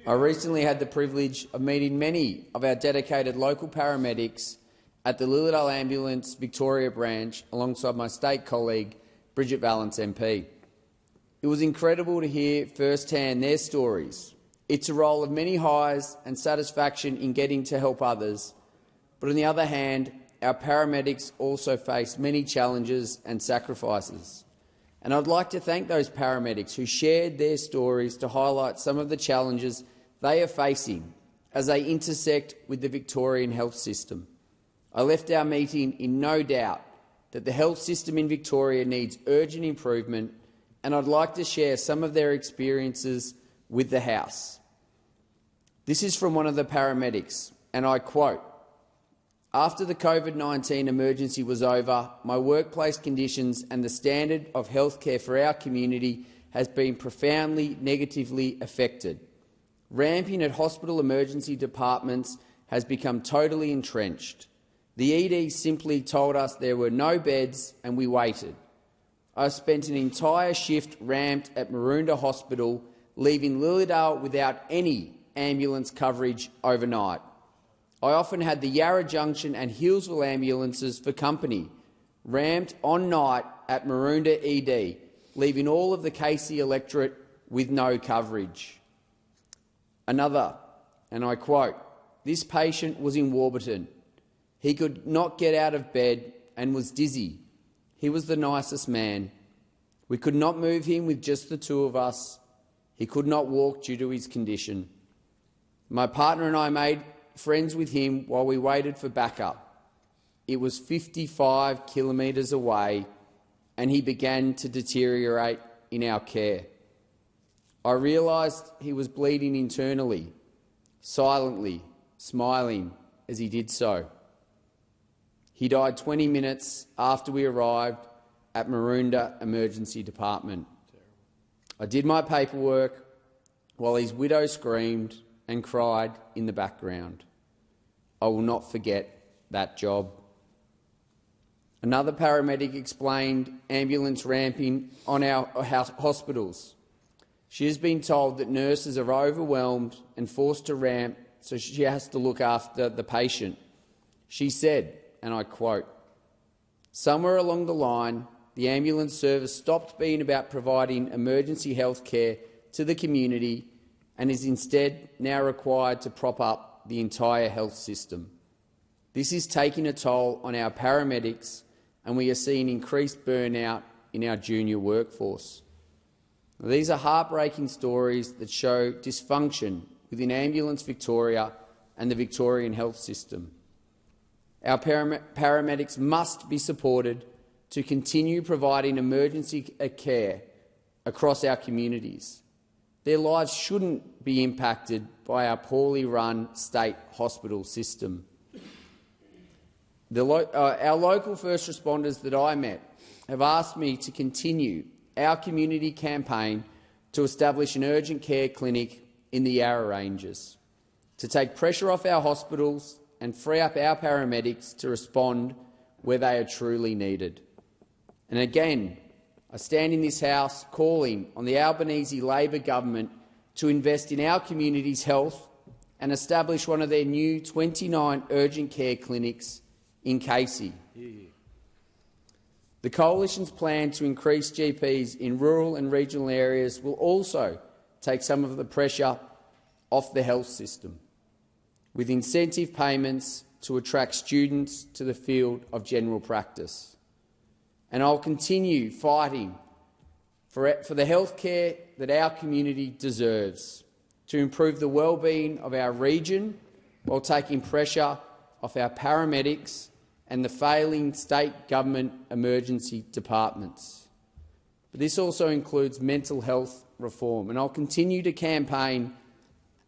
I recently had the privilege of meeting many of our dedicated local paramedics at the Lilydale Ambulance Victoria branch alongside my state colleague Bridget Valance MP. It was incredible to hear firsthand their stories. It's a role of many highs and satisfaction in getting to help others, but on the other hand, our paramedics also face many challenges and sacrifices. And I'd like to thank those paramedics who shared their stories to highlight some of the challenges they are facing as they intersect with the Victorian health system. I left our meeting in no doubt that the health system in Victoria needs urgent improvement, and I'd like to share some of their experiences with the House. This is from one of the paramedics, and I quote, "After the COVID-19 emergency was over, my workplace conditions and the standard of healthcare for our community has been profoundly negatively affected. Ramping at hospital emergency departments has become totally entrenched. The ED simply told us there were no beds and we waited. I spent an entire shift ramped at Maroondah Hospital, leaving Lilydale without any ambulance coverage overnight. I often had the Yarra Junction and Hillsville ambulances for company, ramped on night at Maroondah ED, leaving all of the Casey electorate with no coverage." Another, and I quote, "This patient was in Warburton. He could not get out of bed and was dizzy. He was the nicest man. We could not move him with just the two of us. He could not walk due to his condition. My partner and I made friends with him while we waited for backup. It was 55 kilometres away and he began to deteriorate in our care. I realised he was bleeding internally, silently, smiling as he did so. He died 20 minutes after we arrived at Maroondah Emergency Department. I did my paperwork while his widow screamed and cried in the background. I will not forget that job." Another paramedic explained ambulance ramping on our hospitals. She has been told that nurses are overwhelmed and forced to ramp, so she has to look after the patient. She said, and I quote, "Somewhere along the line, the ambulance service stopped being about providing emergency health care to the community and is instead now required to prop up the entire health system. This is taking a toll on our paramedics, and we are seeing increased burnout in our junior workforce." These are heartbreaking stories that show dysfunction within Ambulance Victoria and the Victorian health system. Our paramedics must be supported to continue providing emergency care across our communities. Their lives shouldn't be impacted by our poorly run state hospital system. Our local first responders that I met have asked me to continue our community campaign to establish an urgent care clinic in the Yarra Ranges, to take pressure off our hospitals and free up our paramedics to respond where they are truly needed. And again, I stand in this House calling on the Albanese Labor government to invest in our community's health and establish one of their new 29 urgent care clinics in Casey. The Coalition's plan to increase GPs in rural and regional areas will also take some of the pressure off the health system, with incentive payments to attract students to the field of general practice. And I'll continue fighting for the health care that our community deserves, to improve the well-being of our region while taking pressure off our paramedics and the failing state government emergency departments. But this also includes mental health reform, and I'll continue to campaign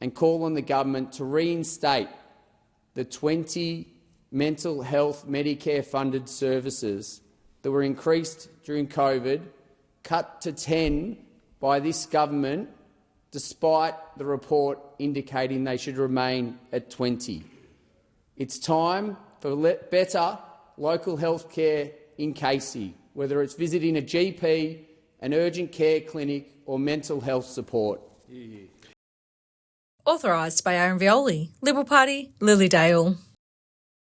and call on the government to reinstate the 20 mental health Medicare-funded services that were increased during COVID, cut to 10 by this government, despite the report indicating they should remain at 20. It's time for better local health care in Casey, whether it's visiting a GP, an urgent care clinic or mental health support. Authorised by Aaron Violi, Liberal Party, Lilydale.